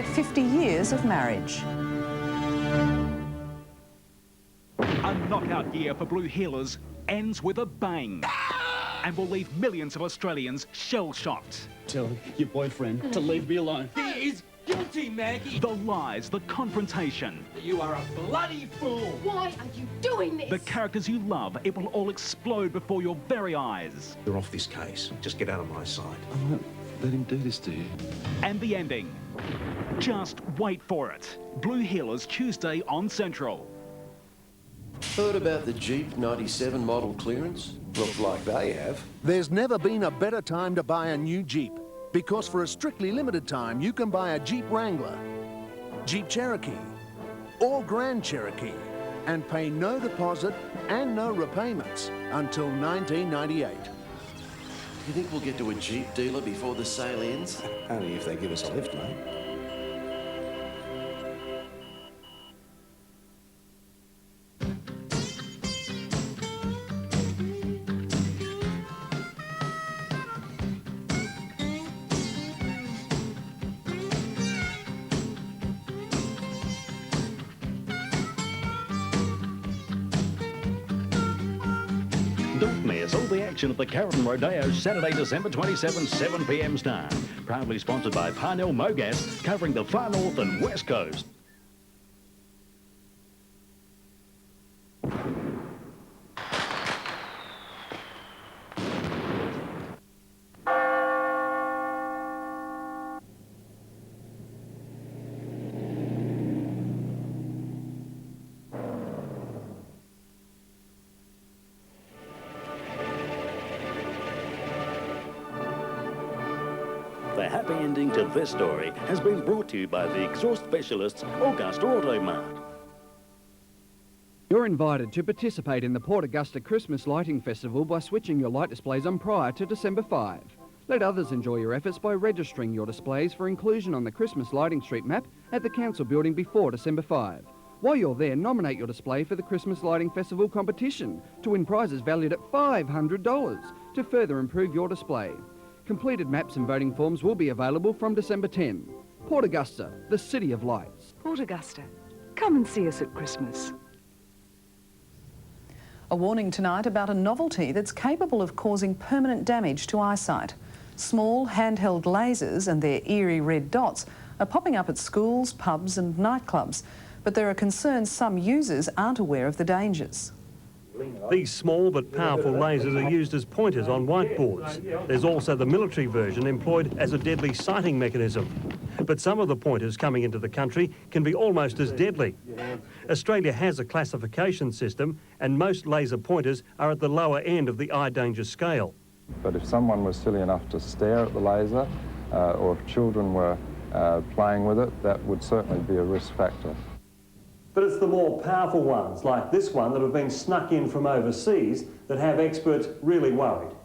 50 years of marriage. A knockout year for Blue Heelers ends with a bang and will leave millions of Australians shell-shocked. Tell your boyfriend to leave me alone. He is guilty, Maggie. The lies, the confrontation. You are a bloody fool. Why are you doing this? The characters you love, it will all explode before your very eyes. You're off this case. Just get out of my sight. I won't let him do this to you. And the ending. Just wait for it. Blue Heelers, Tuesday on Central. Heard about the Jeep 97 model clearance? Looks like they have. There's never been a better time to buy a new Jeep, because for a strictly limited time you can buy a Jeep Wrangler, Jeep Cherokee or Grand Cherokee and pay no deposit and no repayments until 1998. Do you think we'll get to a Jeep dealer before the sale ends? Only if they give us a lift, mate. Don't miss all the action at the Carlton Rodeo Saturday, December 27, 7 p.m. start. Proudly sponsored by Parnell Mogas, covering the far north and west coast. The happy ending to this story has been brought to you by the exhaust specialists Augusta Auto Mart. You're invited to participate in the Port Augusta Christmas Lighting Festival by switching your light displays on prior to December 5. Let others enjoy your efforts by registering your displays for inclusion on the Christmas Lighting Street map at the Council building before December 5. While you're there, nominate your display for the Christmas Lighting Festival competition to win prizes valued at $500 to further improve your display. Completed maps and voting forms will be available from December 10. Port Augusta, the City of Lights. Port Augusta, come and see us at Christmas. A warning tonight about a novelty that's capable of causing permanent damage to eyesight. Small handheld lasers and their eerie red dots are popping up at schools, pubs and nightclubs, but there are concerns some users aren't aware of the dangers. These small but powerful lasers are used as pointers on whiteboards. There's also the military version employed as a deadly sighting mechanism. But some of the pointers coming into the country can be almost as deadly. Australia has a classification system and most laser pointers are at the lower end of the eye danger scale. But if someone was silly enough to stare at the laser or if children were playing with it, that would certainly be a risk factor. But it's the more powerful ones, like this one, that have been snuck in from overseas that have experts really worried.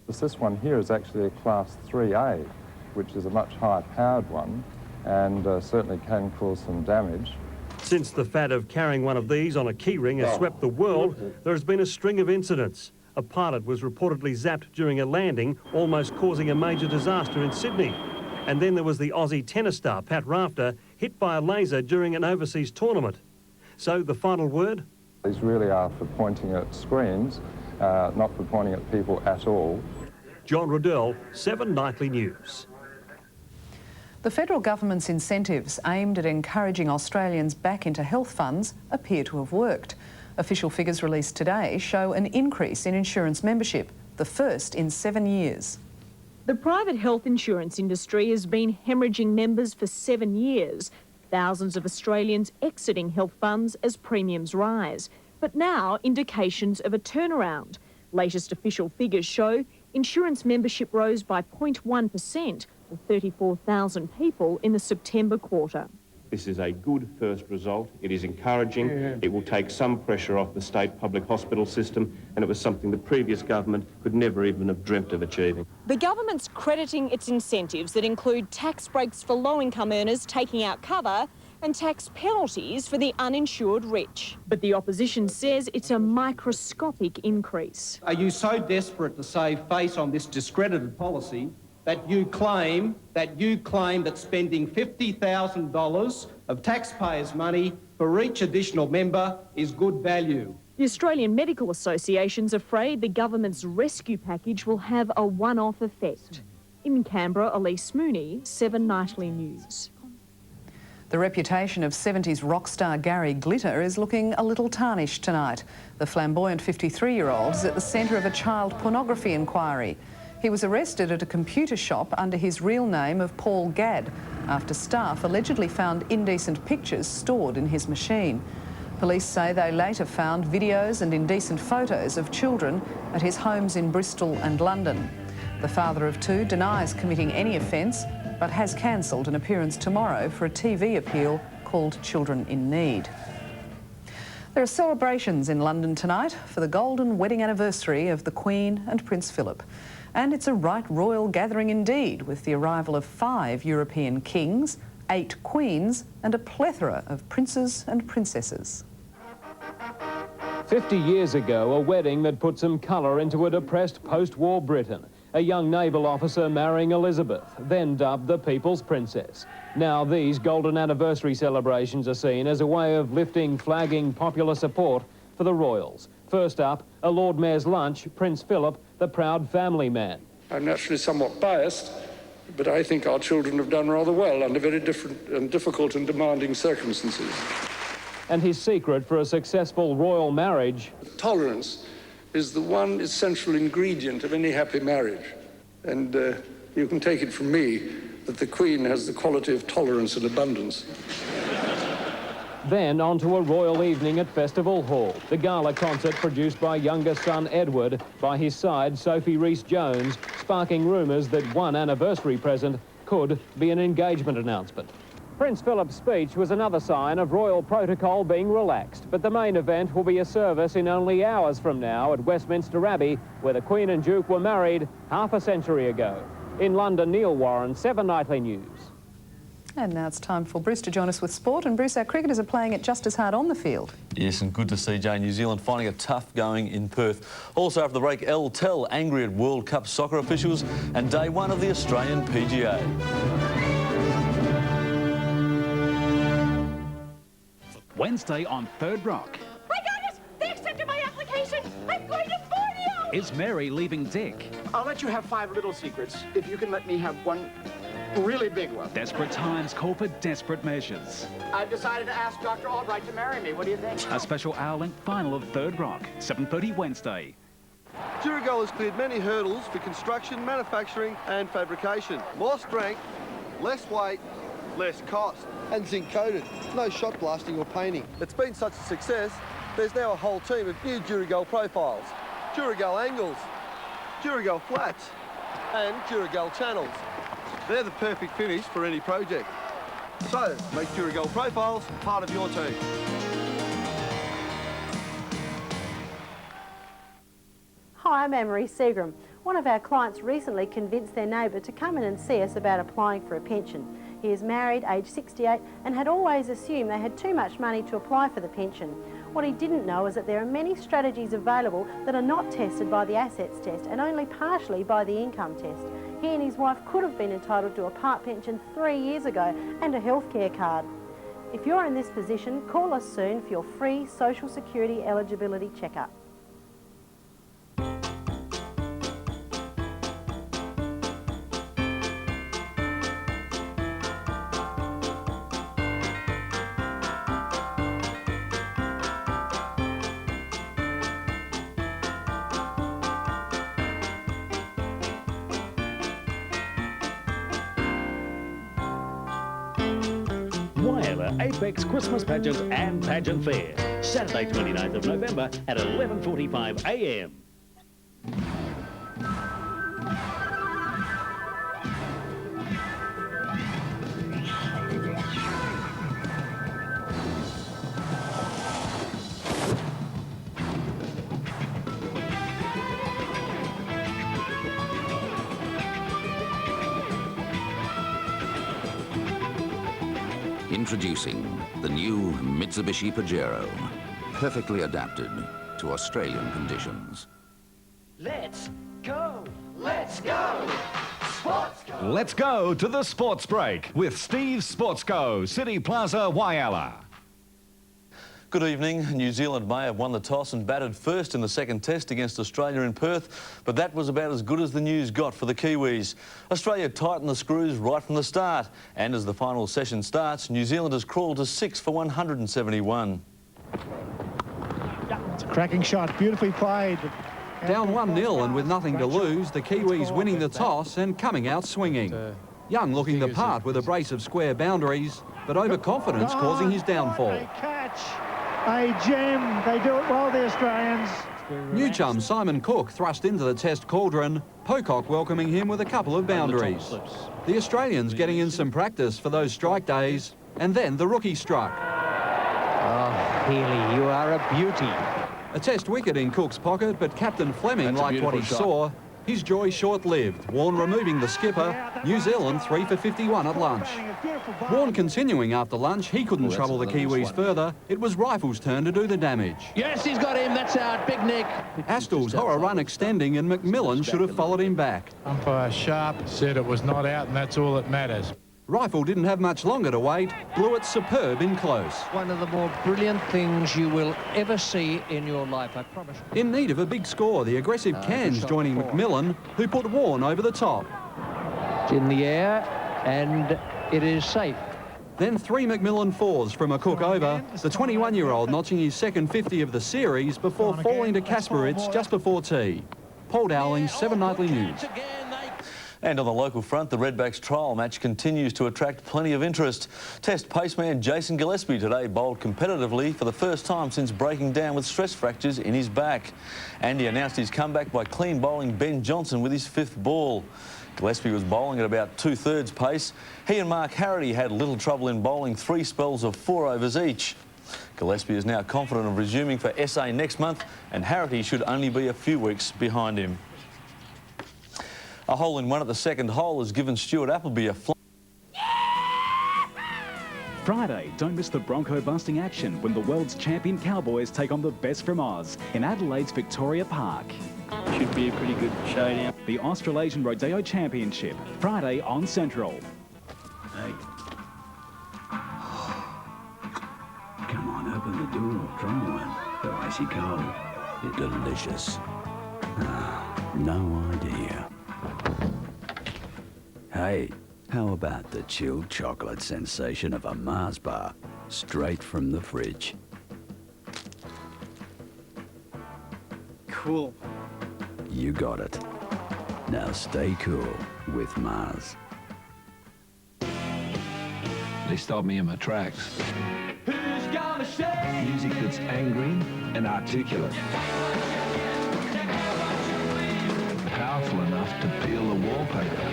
This one here is actually a Class 3A, which is a much higher powered one and certainly can cause some damage. Since the fad of carrying one of these on a keyring has swept the world, there has been a string of incidents. A pilot was reportedly zapped during a landing, almost causing a major disaster in Sydney. And then there was the Aussie tennis star, Pat Rafter, hit by a laser during an overseas tournament. So the final word? These really are for pointing at screens, not for pointing at people at all. John Riddell, 7 Nightly News. The federal government's incentives aimed at encouraging Australians back into health funds appear to have worked. Official figures released today show an increase in insurance membership, the first in 7 years. The private health insurance industry has been hemorrhaging members for 7 years. Thousands of Australians exiting health funds as premiums rise. But now indications of a turnaround. Latest official figures show insurance membership rose by 0.1%, or 34,000 people in the September quarter. This is a good first result. It is encouraging. It will take some pressure off the state public hospital system, and it was something the previous government could never even have dreamt of achieving. The government's crediting its incentives that include tax breaks for low-income earners taking out cover and tax penalties for the uninsured rich. But the opposition says it's a microscopic increase. Are you so desperate to save face on this discredited policy that you claim that spending $50,000 of taxpayers' money for each additional member is good value. The Australian Medical Association's afraid the government's rescue package will have a one-off effect. In Canberra, Elise Mooney, 7 Nightly News. The reputation of 70s rock star Gary Glitter is looking a little tarnished tonight. The flamboyant 53-year-old is at the centre of a child pornography inquiry. He was arrested at a computer shop under his real name of Paul Gadd after staff allegedly found indecent pictures stored in his machine. Police say they later found videos and indecent photos of children at his homes in Bristol and London. The father of 2 denies committing any offence but has cancelled an appearance tomorrow for a TV appeal called Children in Need. There are celebrations in London tonight for the golden wedding anniversary of the Queen and Prince Philip. And it's a right royal gathering indeed, with the arrival of 5 European kings, 8 queens and a plethora of princes and princesses. 50 years ago, a wedding that put some colour into a depressed post-war Britain. A young naval officer marrying Elizabeth, then dubbed the People's Princess. Now these golden anniversary celebrations are seen as a way of lifting flagging popular support for the royals. First up, a Lord Mayor's lunch, Prince Philip, the proud family man. I'm naturally somewhat biased, but I think our children have done rather well under very different and difficult and demanding circumstances. And his secret for a successful royal marriage? Tolerance is the one essential ingredient of any happy marriage. And you can take it from me that the Queen has the quality of tolerance and abundance. Then on to a royal evening at Festival Hall. The gala concert produced by younger son Edward, by his side Sophie Rhys-Jones, sparking rumours that one anniversary present could be an engagement announcement. Prince Philip's speech was another sign of royal protocol being relaxed, but the main event will be a service in only hours from now at Westminster Abbey, where the Queen and Duke were married half a century ago. In London, Neil Warren, 7 Nightly News. And now it's time for Bruce to join us with sport. And Bruce, our cricketers are playing it just as hard on the field. Yes, and good to see New Zealand finding it tough going in Perth. Also after the break, El Tel angry at World Cup soccer officials and day 1 of the Australian PGA. Wednesday on Third Rock. I got it! They accepted my application! I'm going to Borneo! Is Mary leaving Dick? I'll let you have 5 little secrets if you can let me have one really big one. Desperate times call for desperate measures. I've decided to ask Dr. Albright to marry me. What do you think? A special hour-length final of Third Rock, 7:30 Wednesday. Duragold has cleared many hurdles for construction, manufacturing and fabrication. More strength, less weight, less cost. And zinc coated, no shot blasting or painting. It's been such a success, there's now a whole team of new Duragold profiles. Duragold angles, Duragold flats and Duragold channels. They're the perfect finish for any project. So, make Duragold profiles part of your team. Hi, I'm Anne-Marie Seagram. One of our clients recently convinced their neighbour to come in and see us about applying for a pension. He is married, aged 68, and had always assumed they had too much money to apply for the pension. What he didn't know is that there are many strategies available that are not tested by the assets test and only partially by the income test. He and his wife could have been entitled to a part pension 3 years ago and a healthcare card. If you're in this position, call us soon for your free Social Security eligibility checkup. Whyalla Apex Christmas Pageant and Pageant Fair, Saturday 29th of November at 11:45 a.m. Introducing the new Mitsubishi Pajero, perfectly adapted to Australian conditions. Let's go! Let's go! Let's go to the sports break with Steve's Sportsco, City Plaza, Whyalla. Good evening. New Zealand may have won the toss and batted first in the second test against Australia in Perth, but that was about as good as the news got for the Kiwis. Australia tightened the screws right from the start, and as the final session starts, New Zealand has crawled to 6 for 171. It's a cracking shot, beautifully played. Down 1-0 and with nothing to lose, the Kiwis winning the toss and coming out swinging. Young looking the part with a brace of square boundaries, but overconfidence causing his downfall. A gem. They do it well, the Australians. New chum Simon Cook thrust into the test cauldron, Pocock welcoming him with a couple of boundaries. The Australians getting in some practice for those strike days, and then the rookie struck. Oh, Healy, you are a beauty. A test wicket in Cook's pocket, but Captain Fleming liked what he saw. His joy short-lived. Warne removing the skipper. New Zealand 3 for 51 at lunch. Warne continuing after lunch. He couldn't trouble the Kiwis further. It was Rifle's turn to do the damage. Yes, he's got him. That's out. Big Nick. Astl's horror run extending, and McMillan should have followed him back. Umpire Sharp said it was not out, and that's all that matters. Rifle didn't have much longer to wait. Blew it superb in close. One of the more brilliant things you will ever see in your life, I promise. In need of a big score, the aggressive Cairns joining McMillan, who put Warne over the top. It's in the air, and it is safe. Then 3 McMillan fours from a Cook over, the 21-year-old notching his second 50 of the series before falling to Kasparitz just before tea. Paul Dowling, 7 Nightly News. And on the local front, the Redbacks trial match continues to attract plenty of interest. Test paceman Jason Gillespie today bowled competitively for the first time since breaking down with stress fractures in his back. And he announced his comeback by clean bowling Ben Johnson with his 5th ball. Gillespie was bowling at about 2/3 pace. He and Mark Harrity had little trouble in bowling 3 spells of 4 overs each. Gillespie is now confident of resuming for SA next month, and Harrity should only be a few weeks behind him. A hole-in-one at the second hole has given Stuart Appleby a Friday, don't miss the Bronco-busting action when the world's champion Cowboys take on the best from Oz in Adelaide's Victoria Park. Should be a pretty good showdown. The Australasian Rodeo Championship, Friday on Central. Hey. Come on, open the door. Try one. They're icy cold. They're delicious. No idea. Hey, how about the chilled chocolate sensation of a Mars bar, straight from the fridge? Cool. You got it. Now stay cool with Mars. They stopped me in my tracks. Who's gonna say? Music that's angry and articulate. Powerful enough to peel the wallpaper.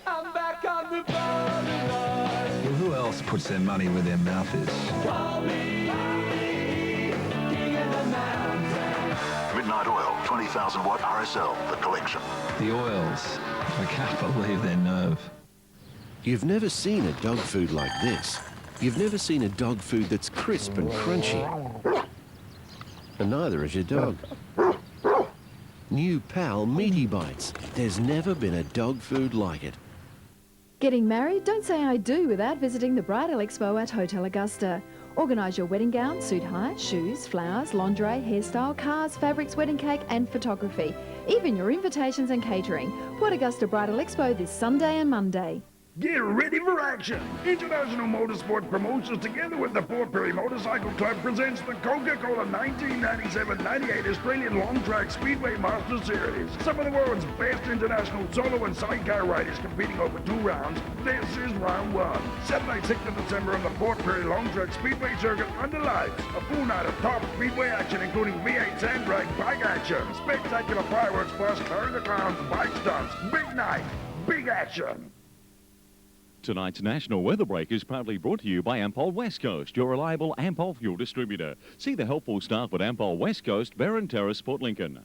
I'm back on the borderline. Well, who else puts their money where their mouth is? Call me, king of the mountain. Midnight Oil, 20,000 watt RSL, the collection. The oils. I can't believe their nerve. You've never seen a dog food like this. You've never seen a dog food that's crisp and crunchy. And neither has your dog. New Pal Meaty Bites. There's never been a dog food like it. Getting married? Don't say I do without visiting the Bridal Expo at Hotel Augusta. Organise your wedding gown, suit hire, shoes, flowers, lingerie, hairstyle, cars, fabrics, wedding cake and photography. Even your invitations and catering. Port Augusta Bridal Expo this Sunday and Monday. Get ready for action! International Motorsport Promotions together with the Port Perry Motorcycle Club presents the Coca-Cola 1997-98 Australian Long Track Speedway Master Series. Some of the world's best international solo and sidecar riders competing over 2 rounds. This is round 1. Saturday, 6th of December on the Port Perry Long Track Speedway Circuit under lights. A full night of top speedway action including V8 sand drag bike action, spectacular fireworks plus Larry the Clown's bike stunts. Big night, big action. Tonight's National Weather Break is proudly brought to you by Ampol West Coast, your reliable Ampol fuel distributor. See the helpful staff at Ampol West Coast, Barron Terrace, Port Lincoln.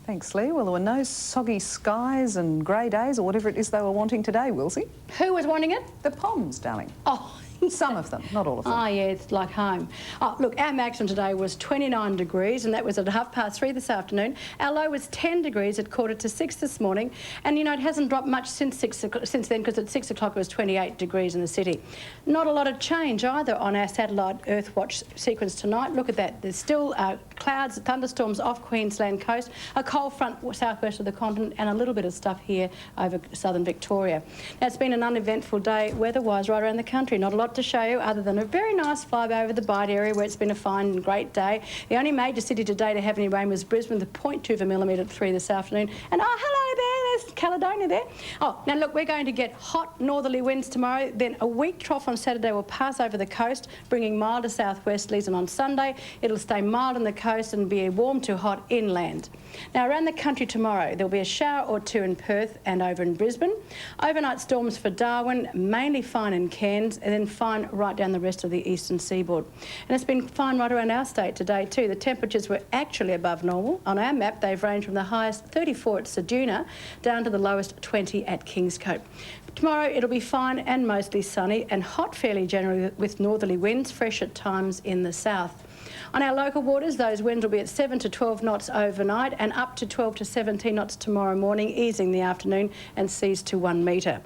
Thanks, Lee. Well, there were no soggy skies and grey days or whatever it is they were wanting today, Wilsey. Who was wanting it? The Poms, darling. Oh. Some of them, not all of them. Oh, yeah, it's like home. Oh, look, our maximum today was 29 degrees, and that was at 3:30 this afternoon. Our low was 10 degrees at 5:45 this morning. And, you know, it hasn't dropped much since then, because at 6 o'clock it was 28 degrees in the city. Not a lot of change either on our satellite Earthwatch sequence tonight. Look at that. There's still clouds, thunderstorms off Queensland coast, a cold front southwest of the continent, and a little bit of stuff here over southern Victoria. Now, it's been an uneventful day weather-wise right around the country. Not a lot to show you other than a very nice flyby over the Bight area where it's been a fine and great day. The only major city today to have any rain was Brisbane, with 0.2 of a millimetre at 3 this afternoon. And oh, hello there, there's Caledonia there. Oh, now look, we're going to get hot northerly winds tomorrow, then a weak trough on Saturday will pass over the coast, bringing milder southwesterlies, and on Sunday it'll stay mild on the coast and be warm to hot inland. Now, around the country tomorrow, there'll be a shower or two in Perth and over in Brisbane. Overnight storms for Darwin, mainly fine in Cairns, and then fine right down the rest of the eastern seaboard. And it's been fine right around our state today too. The temperatures were actually above normal. On our map, they've ranged from the highest 34 at Ceduna down to the lowest 20 at Kingscote. Tomorrow it'll be fine and mostly sunny and hot fairly generally, with northerly winds, fresh at times in the south. On our local waters, those winds will be at 7 to 12 knots overnight and up to 12 to 17 knots tomorrow morning, easing the afternoon, and seas to 1 metre.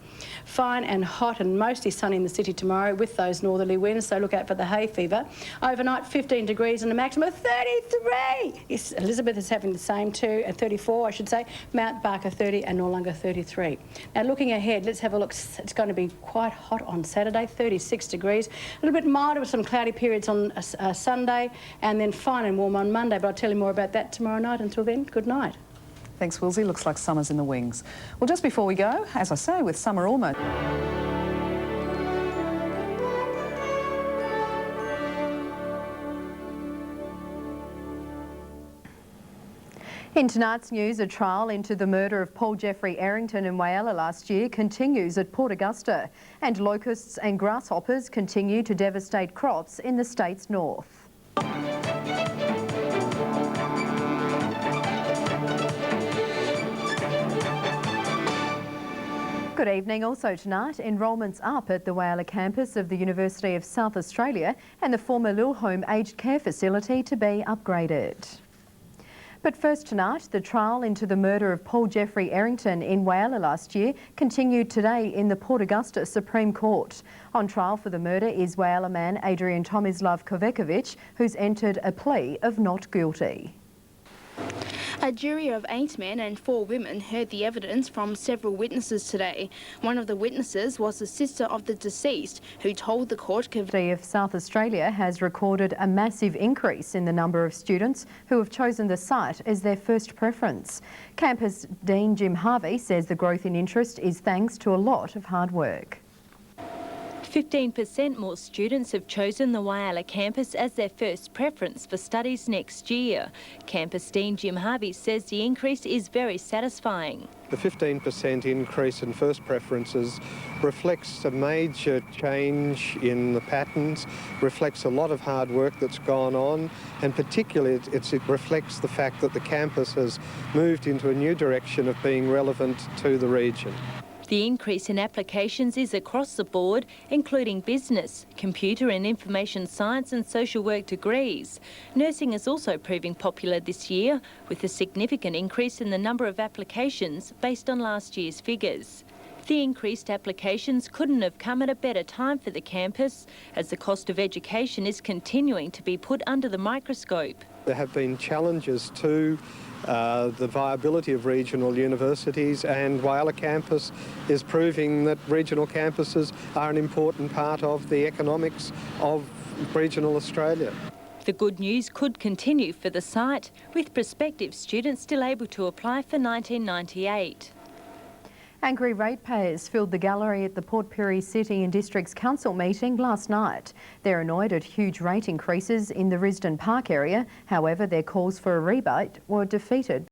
Fine and hot and mostly sunny in the city tomorrow with those northerly winds, so look out for the hay fever. Overnight, 15 degrees and a maximum of 33. Yes, Elizabeth is having the same too, at 34, I should say. Mount Barker 30 and Noarlunga 33. Now, looking ahead, let's have a look. It's going to be quite hot on Saturday, 36 degrees. A little bit milder with some cloudy periods on Sunday, and then fine and warm on Monday, but I'll tell you more about that tomorrow night. Until then, good night. Thanks, Wilsey. Looks like summer's in the wings. Well, just before we go, as I say, with summer almost... In tonight's news, a trial into the murder of Paul Jeffrey Errington in Whyalla last year continues at Port Augusta, and locusts and grasshoppers continue to devastate crops in the state's north. Good evening. Also tonight, enrolment's up at the Whyalla campus of the University of South Australia and the former Lilhome Aged Care Facility to be upgraded. But first tonight, the trial into the murder of Paul Jeffrey Errington in Whyalla last year continued today in the Port Augusta Supreme Court. On trial for the murder is Whyalla man Adrian Tomislav Kovekovic, who's entered a plea of not guilty. A jury of 8 men and 4 women heard the evidence from several witnesses today. One of the witnesses was the sister of the deceased, who told the court... The University of South Australia has recorded a massive increase in the number of students who have chosen the site as their first preference. Campus Dean Jim Harvey says the growth in interest is thanks to a lot of hard work. 15% more students have chosen the Whyalla campus as their first preference for studies next year. Campus Dean Jim Harvey says the increase is very satisfying. The 15% increase in first preferences reflects a major change in the patterns, reflects a lot of hard work that's gone on, and particularly it reflects the fact that the campus has moved into a new direction of being relevant to the region. The increase in applications is across the board, including business, computer and information science and social work degrees. Nursing is also proving popular this year, with a significant increase in the number of applications based on last year's figures. The increased applications couldn't have come at a better time for the campus, as the cost of education is continuing to be put under the microscope. There have been challenges to the viability of regional universities, and Whyalla campus is proving that regional campuses are an important part of the economics of regional Australia. The good news could continue for the site, with prospective students still able to apply for 1998. Angry ratepayers filled the gallery at the Port Pirie City and Districts Council meeting last night. They're annoyed at huge rate increases in the Risdon Park area. However, their calls for a rebate were defeated.